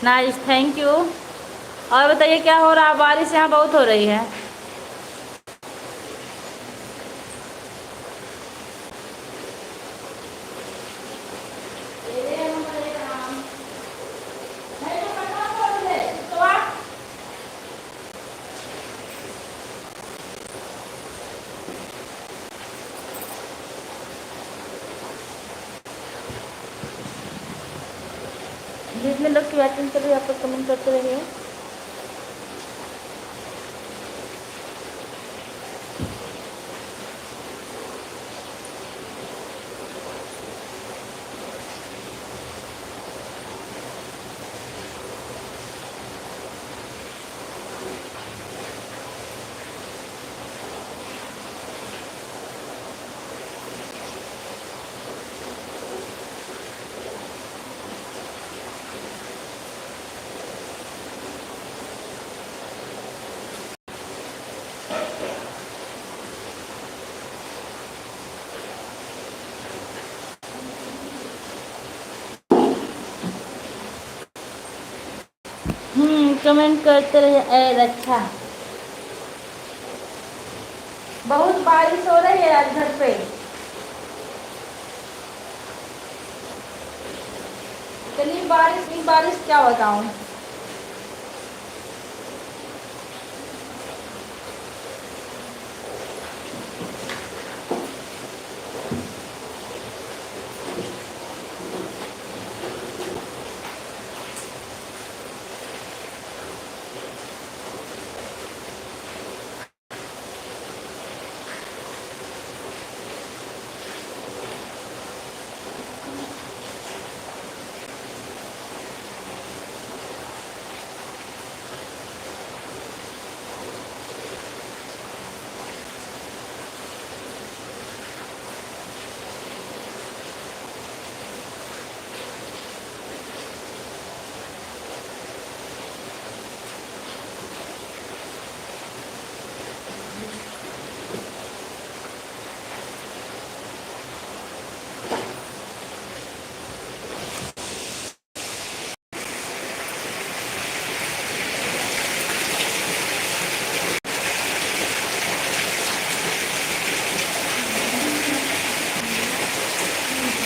Nice, thank you. और बताइए क्या हो रहा है? बारिश यहाँ बहुत हो रही है। जितने लोग की बैटिंग कर रही है आप लोग कमेंट करते रहिए। कमेंट करते रहिए। अच्छा, बहुत बारिश हो रही है आज घर पे। इतनी बारिश, बारिश क्या बताऊं।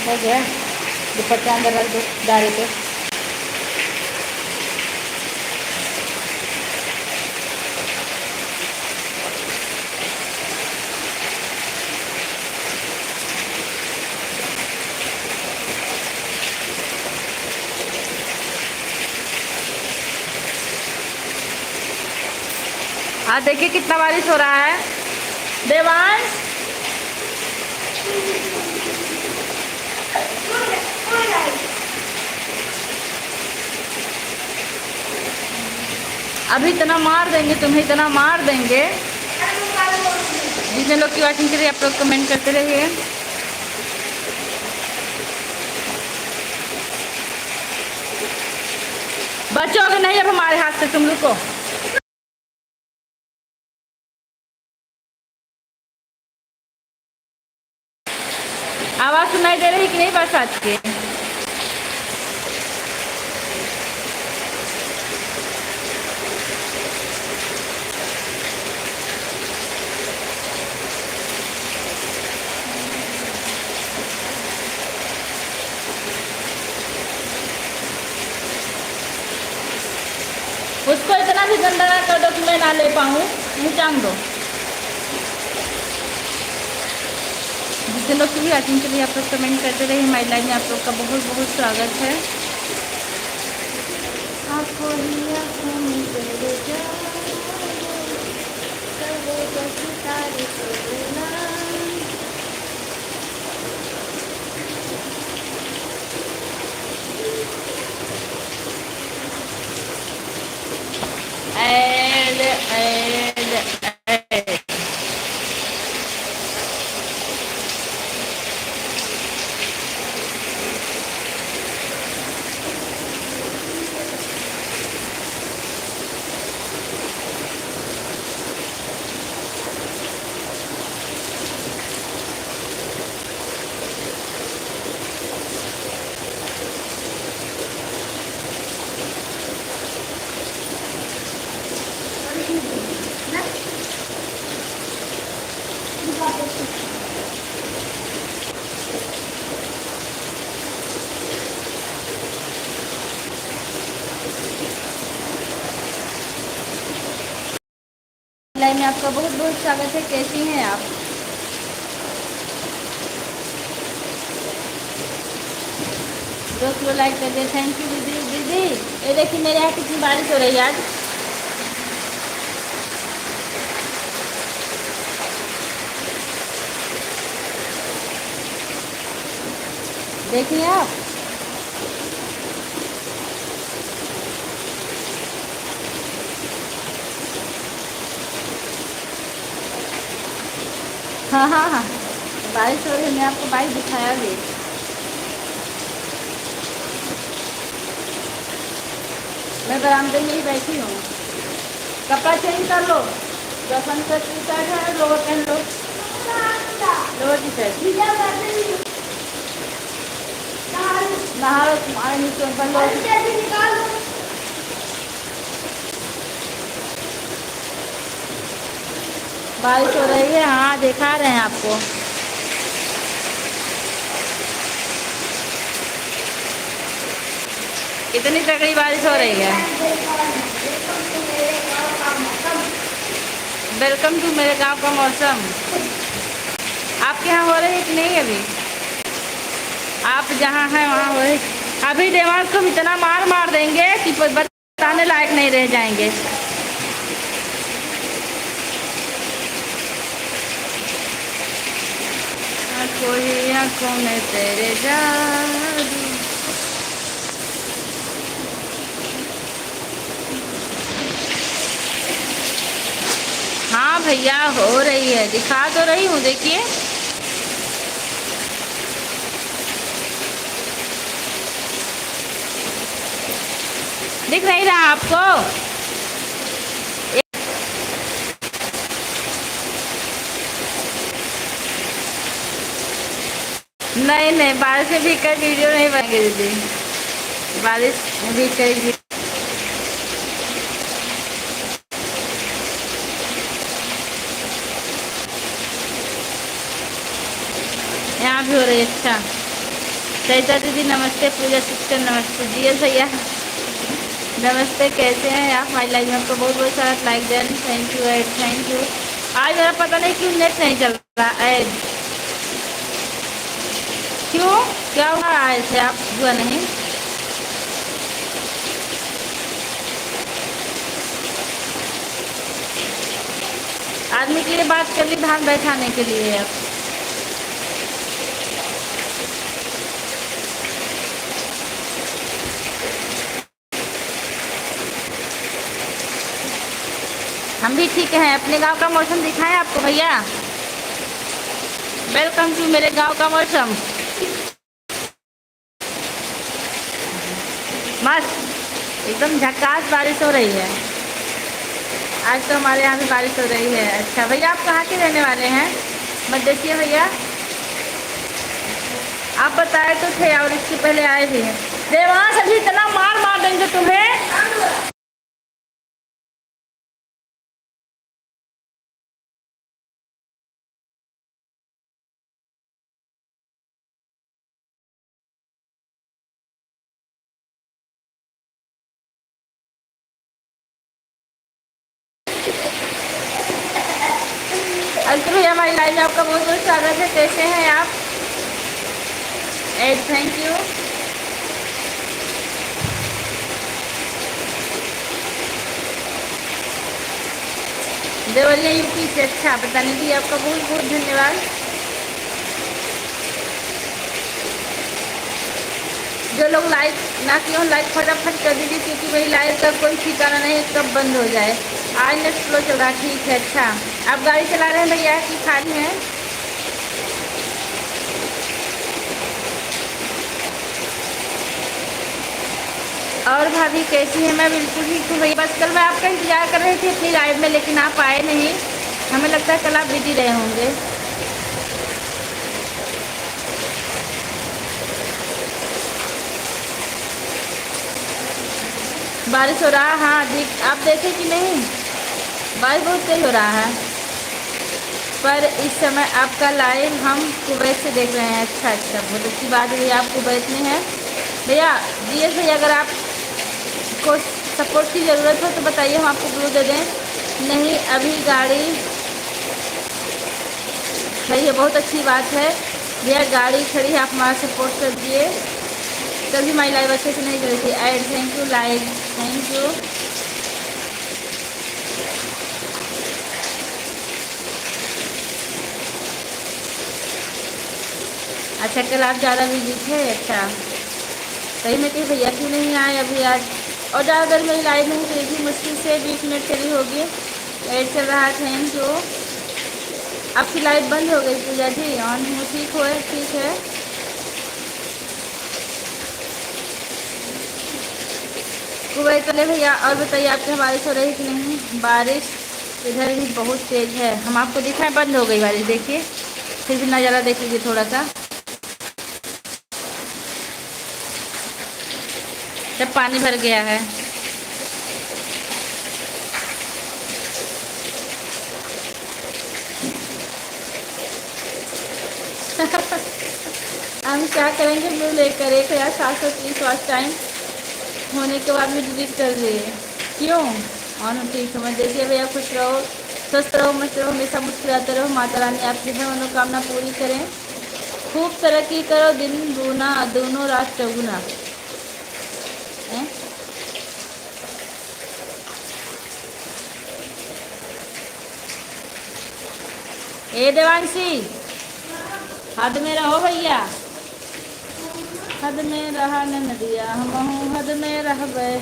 हो गया, दुपट्टा अंदर रख दो डारे पे। हाँ देखिए कितना बारिश हो रहा है। देवांश, अभी इतना मार देंगे, तुम्हें इतना मार देंगे। जितने लोग की वाचिंग करिए आप लोग कमेंट करते रहिए। बचोगे नहीं अब हमारे हाथ से, तुम लोग को। आवाज सुनाई दे रही कि नहीं बरसात की? उसको इतना भी गंदा ना कर दो कि मैं ना ले पाऊँ, नीचांग दो। जितने लोग की भी वाचिंग के लिए आप लोग कमेंट करते रहिए। हमारी लाइव में आप लोग का बहुत बहुत स्वागत है। आपको ही आँखों में तेरे जान, करेगा सितारे तोड़ना। Add add add. लाइव में आपका बहुत बहुत स्वागत है। कैसी हैं आप? दोस्तों लाइक कर दिए, थैंक यू दीदी। दीदी ये देखिए मेरे यहाँ कितनी बारिश हो रही है आज। देखिए आप, हाँ हाँ हाँ बारिश हो रही है। मैं आपको बाइक दिखाया भी। मैं बरामदे में ही बैठी हूँ। कपड़ा चेंज कर लो, जो सनसेट टी शर्ट है लोअर पहन लो, लोअर टी शर्ट नहा लो, तुम्हारे नीचे पहन लो। बारिश हो रही है, हाँ दिखा रहे हैं आपको। इतनी तगड़ी बारिश हो रही है। वेलकम टू मेरे गांव का मौसम। आपके यहाँ हो रही है कि नहीं? अभी आप जहाँ हैं वहाँ हो रही। अभी देवांश को इतना मार मार देंगे कि बताने लायक नहीं रह जाएंगे। कोई आँखों में तेरे जादू। हाँ भैया हो रही है, दिखा तो रही हूँ, देखिए। दिख नहीं रहा आपको? नहीं नहीं, बारिश में भीग कर वीडियो नहीं बनेगी दीदी। बारिश में भीग कर यहाँ भी हो रही है। अच्छा सरिता दीदी नमस्ते। पूजा सिस्टर नमस्ते। जी भैया नमस्ते, कैसे हैं आप? हमारी लाइव में आपको बहुत बहुत सारा लाइक दें। थैंक यू एड, थैंक यू। आज मेरा पता नहीं क्यों नेट नहीं चल रहा ऐड, क्यों क्या हुआ? आए थे आप? हुआ नहीं। आदमी के लिए बात कर ली धान बैठाने के लिए। अब हम भी ठीक हैं। अपने गांव का मौसम दिखाएं आपको भैया। वेलकम टू मेरे गांव का मौसम। मस्त एकदम झकास बारिश हो रही है आज तो हमारे यहाँ भी बारिश हो रही है। अच्छा भैया आप कहाँ के रहने वाले हैं? मत देखिए भैया, आप बताए तो थे और इससे पहले आए भी हैं। देवांश अभी इतना मार मार देंगे तुम्हें। अंकुर भैया हमारी लाइव में आपका बहुत बहुत स्वागत है। कैसे हैं आप? एड थैंक यू। देवलिया यूपी से। अच्छा बताने के लिए आपका बहुत बहुत धन्यवाद। जो लोग लाइक ना किए हो लाइक फटाफट कर दीजिए, क्योंकि मेरी लाइव का कोई ठिकाना नहीं है कब बंद हो जाए। आज नेट स्लो चल रहा है। ठीक है। अच्छा आप गाड़ी चला रहे हैं भैया कि खाली हैं? और भाभी कैसी है? मैं बिल्कुल ठीक हूँ भैया। बस कल मैं आपका इंतज़ार कर रही थी अपनी लाइव में, लेकिन आप आए नहीं। हमें लगता है कल आप बिजी रहे होंगे। बारिश हो रहा है, हाँ आप देखे कि नहीं? बारिश बहुत तेज हो रहा है। पर इस समय आपका लाइव हम कुवैत से देख रहे हैं। अच्छा अच्छा बहुत अच्छी बात है भैया, आप कुवैत में हैं भैया। जी भैया अगर आपको सपोर्ट की ज़रूरत हो तो बताइए, हम आपको ग्लू दे दें। नहीं अभी गाड़ी खड़ी है, बहुत अच्छी बात है भैया, गाड़ी खड़ी है, आप हमारा सपोर्ट कर दिए तभी हमारी लाइव अच्छे से नहीं चली थी। Add thank you, like thank you. अच्छा कल आप ज़्यादा बिजी थे, अच्छा सही में कि भैया क्यों नहीं आए अभी आज, और ज़्यादा देर मेरी लाइव नहीं चली थी, मुश्किल से 20 मिनट चली होगी। ऐड चल रहा है, थैंक यू। आपकी लाइव बंद हो गई पूजा जी, ऑन हो, ठीक हो, ठीक है। कुवैत चले भैया, और बताइए आपके बारिश हो रही कि नहीं? बारिश इधर भी बहुत तेज़ है, हम आपको दिखाएं, बंद हो गई बारिश, देखिए फिर भी नज़ारा देख लीजिए थोड़ा सा, जब पानी भर गया है। हम क्या करेंगे, ब्लू लेकर 1730 वॉच टाइम होने के बाद भी डिलीट कर दिए, क्यों? ऑन ठीक है, मैं देखिए भैया, खुश रहो, स्वस्थ रहो, मस्त रहो, हमेशा मुस्कुराते रहो, माता रानी आपकी हर मनोकामना पूरी करें, खूब तरक्की करो, दिन दूना दोनों रात चौगुना। ए देवांशी, हद में रहो भैया, हद में रहा न नदिया, हम हद में रह गए।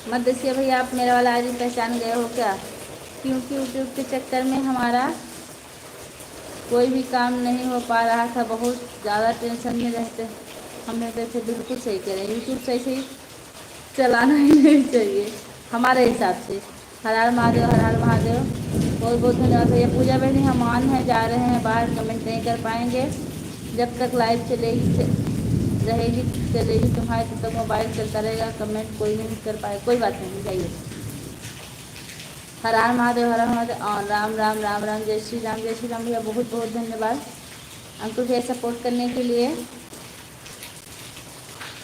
मत देखिए भैया, आप मेरा वाला आईडी पहचान गए हो क्या? क्योंकि यूट्यूब के चक्कर में हमारा कोई भी काम नहीं हो पा रहा था, बहुत ज़्यादा टेंशन में रहते हम रहते थे। बिल्कुल सही कह रहे हैं, यूट्यूब सही चलाना ही नहीं चाहिए हमारे हिसाब से। हर हर महादेव, हर हर महादेव। बहुत बहुत धन्यवाद भैया। पूजा बहनी हम ऑन है, जा रहे हैं बाहर, कमेंट नहीं कर पाएंगे जब तक लाइव रहेगी चलेगी तुम्हारे, तब तक मोबाइल चलता रहेगा, कमेंट कोई नहीं कर पाए, कोई बात नहीं, जाइए। हर हर महादेव, हर हर महादेव, और राम राम राम राम, जय श्री राम, जय श्री राम। भैया बहुत बहुत धन्यवाद अंकुर भैया सपोर्ट करने के लिए।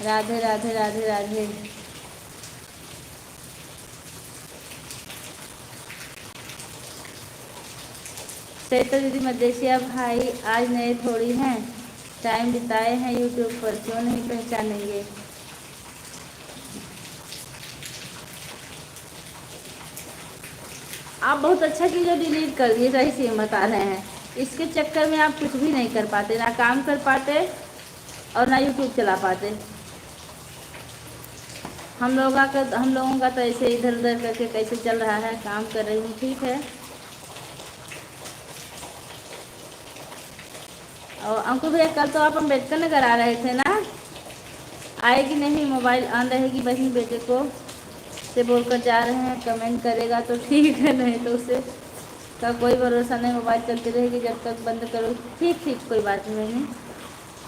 राधे राधे राधे राधे। श्वेता दीदी मदेशिया भाई आज नए थोड़ी हैं, टाइम बिताए हैं यूट्यूब पर, क्यों नहीं पहचानेंगे? आप बहुत अच्छा चीज़ डिलीट कर दिए, सही से बता रहे हैं, इसके चक्कर में आप कुछ भी नहीं कर पाते, ना काम कर पाते और ना यूट्यूब चला पाते। हम लोगों का तो ऐसे इधर उधर करके कैसे चल रहा है, काम कर रही हूँ, ठीक है। और अंकुर भैया कल तो आप अम्बेडकर नगर आ रहे थे ना, आएगी नहीं? मोबाइल ऑन रहेगी, बहन बेटे को से बोलकर जा रहे हैं, कमेंट करेगा तो ठीक है, नहीं तो उसे का कोई भरोसा नहीं, मोबाइल चलती रहेगी जब तक बंद करो। ठीक ठीक, कोई बात नहीं।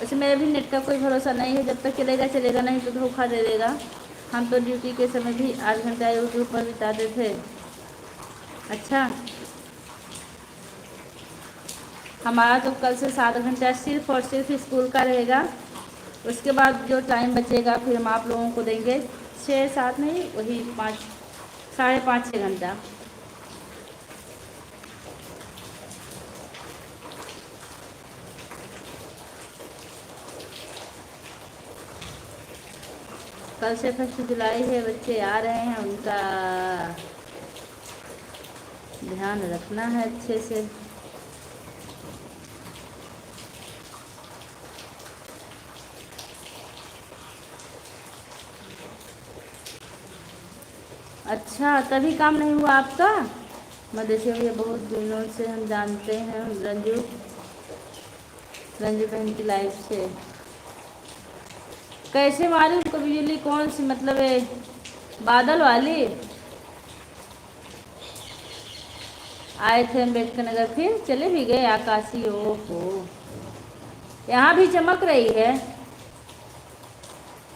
वैसे मेरे भी नेट का कोई भरोसा नहीं है, जब तक चलेगा चलेगा, नहीं तो धोखा दे देगा। हम तो ड्यूटी के समय भी 8 घंटा यूट्यूब पर बिताते थे। अच्छा, हमारा तो कल से 7 घंटा सिर्फ और सिर्फ स्कूल का रहेगा, उसके बाद जो टाइम बचेगा फिर हम आप लोगों को देंगे 6-7 नहीं, वही 5, 5.5-6 घंटा। कल से 1 जुलाई है, बच्चे आ रहे हैं, उनका ध्यान रखना है अच्छे से। अच्छा, तभी काम नहीं हुआ आपका? मदेशिया भैया बहुत दिनों से हम जानते हैं, रंजू बहन की लाइफ से। कैसे मालूम को बिजली? कौन सी मतलब है, बादल वाली? आए थे अम्बेडकर नगर, फिर चले भी गए आकाशी। ओहो, यहाँ भी चमक रही है।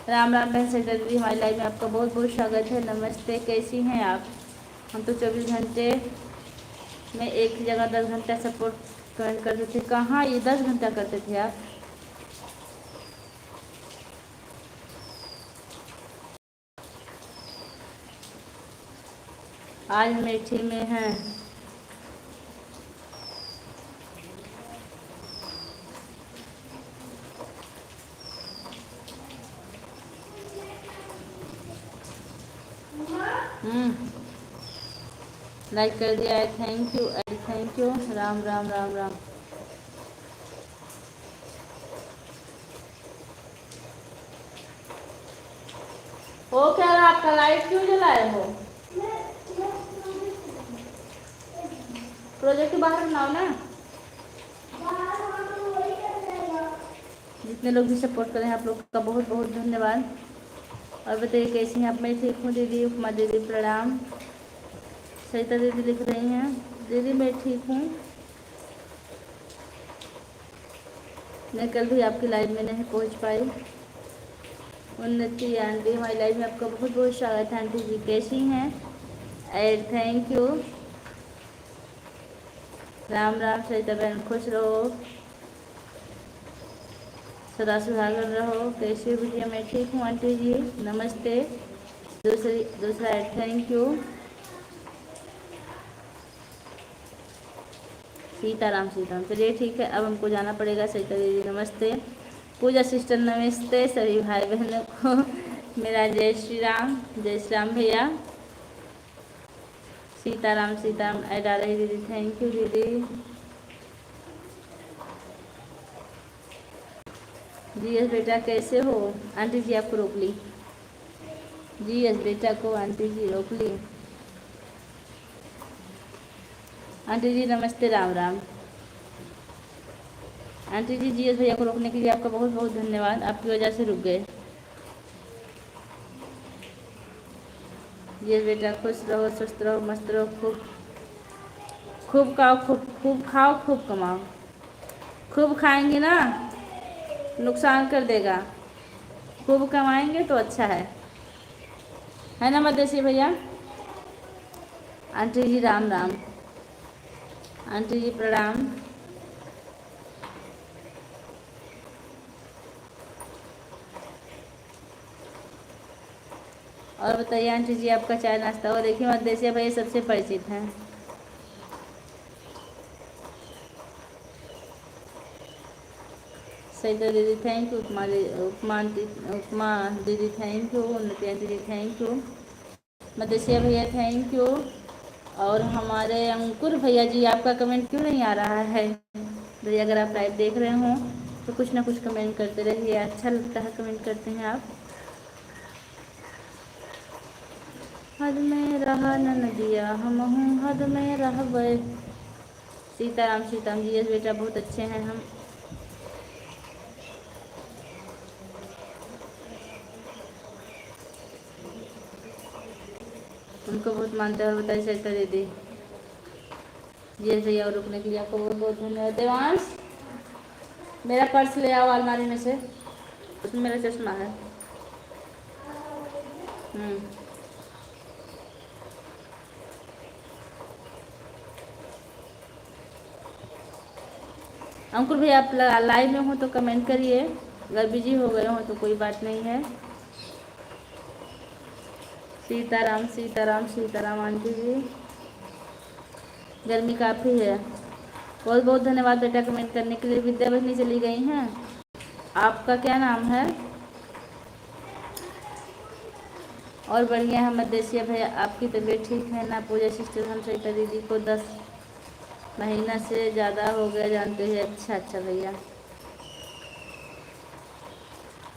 राम राम बहन सेक्रेटरी, हमारी लाइफ में आपका बहुत बहुत स्वागत है। नमस्ते, कैसी हैं आप? हम तो 24 घंटे में एक ही जगह 10 घंटा सपोर्ट कमेंट करते थे। कहाँ ये 10 घंटा करते थे आप। आज मेठी में हैं। लाइक कर दिया है, thank you thank you. Ram Ram Ram Ram. हो क्या रहा आपका, लाइट क्यों जलाए हो। प्रोजेक्ट बाहर बनाओ ना। जितने लोग भी सपोर्ट करें आप लोग का बहुत बहुत धन्यवाद। और बताइए कैसी हैं आप। मैं ठीक हूँ दीदी। उपमा दीदी प्रणाम। सरिता दीदी लिख रही हैं, दीदी मैं ठीक हूँ। मैं कल भी आपकी लाइव में नहीं पहुँच पाई। उन्नति आंटी हमारी लाइव में आपका बहुत बहुत स्वागत है। आंटी जी कैसी हैं। And thank you. Ram Ram Sarita बहन, खुश रहो, सदा सुहागन रहो। कैसी हो भैया। मैं ठीक हूँ आंटी जी, नमस्ते। दूसरा add thank you. Sitaram Sitaram. चलिए ठीक है, अब हमको जाना पड़ेगा। सरिता दीदी नमस्ते। पूजा सिस्टर नमस्ते। सभी भाई बहनों को मेरा जय श्री राम, जय श्री राम भैया। सीताराम सीताराम ऐड आ रही दीदी, थैंक यू दीदी। जी एस बेटा कैसे हो। आंटी जी आपको रोक ली। जी एस बेटा को आंटी जी रोक ली। आंटी जी नमस्ते, राम राम। आंटी जी जी एस भैया को रोकने के लिए आपका बहुत बहुत धन्यवाद। आपकी वजह से रुक गए। जी एस बेटा खुश रहो, स्वस्थ रहो, मस्त रहो, खूब खूब खाओ, खूब खूब खाओ, खूब कमाओ। खूब खाएंगे ना नुकसान कर देगा, खूब कमाएंगे तो अच्छा है ना मदेशी भैया। आंटी जी राम राम। आंटी जी प्रणाम। और बताइए आंटी जी आपका चाय नाश्ता हो। देखिए मदेशिया भैया सबसे परिचित हैं। सरिता दीदी थैंक यू। उपमा दीदी thank you. Unnati auntie ji thank you. Madeshiya भैया थैंक यू। और हमारे अंकुर भैया जी आपका कमेंट क्यों नहीं आ रहा है भैया। अगर आप लाइव देख रहे हों तो कुछ ना कुछ कमेंट करते रहिए, अच्छा लगता है कमेंट करते हैं आप। हद में रहा न नदिया हम हूँ हद में रहबै। सीताराम सीताराम। जी एस बेटा बहुत अच्छे हैं हम। उनको बहुत मानते हैं। और बताइए सरिता दीदी। जी एस भैया और रुकने के लिए आपको बहुत बहुत धन्यवाद। देवांश मेरा पर्स ले आओ अलमारी में से, उसमें मेरा चश्मा है। अंकुर भैया आप लाइव में हो तो कमेंट करिए, अगर बिजी हो गए हो तो कोई बात नहीं है। सीताराम सीताराम सीताराम। आंटी जी गर्मी काफ़ी है। बहुत बहुत धन्यवाद बेटा कमेंट करने के लिए। विद्या बहनी चली गई हैं। आपका क्या नाम है। और बढ़िया है मदेशिया भैया, आपकी तबीयत ठीक है ना। पूजा सिस्टर हम सरिता दीदी को 10 महीना से ज़्यादा हो गया जानते हैं। अच्छा अच्छा भैया,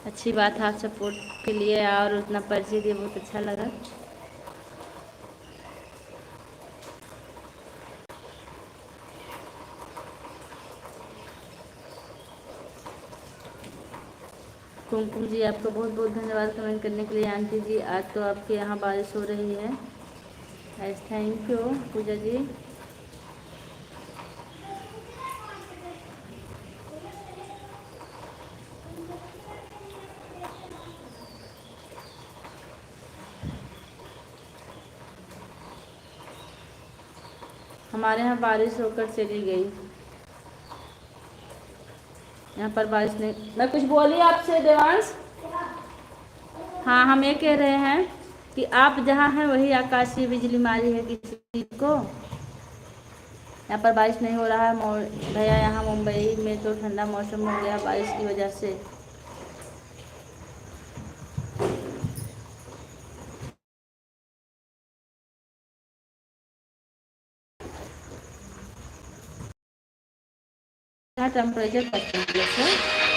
अच्छी बात है। आप सपोर्ट के लिए और उतना परिचय दिए, बहुत अच्छा लगा। कुमकुम जी आपको बहुत बहुत धन्यवाद कमेंट करने के लिए। आंटी जी आज तो आपके यहाँ बारिश हो रही है। एस थैंक यू पूजा जी। हमारे यहाँ बारिश होकर चली गई। यहाँ पर बारिश नहीं। मैं कुछ बोली आपसे देवांश? हाँ, हम ये कह रहे हैं कि आप जहाँ हैं वही आकाशीय बिजली मारी है किसी को। यहाँ पर बारिश नहीं हो रहा है भैया। यहाँ मुंबई में तो ठंडा मौसम हो गया बारिश की वजह से। यहाँ टेम्परेचर 25 है।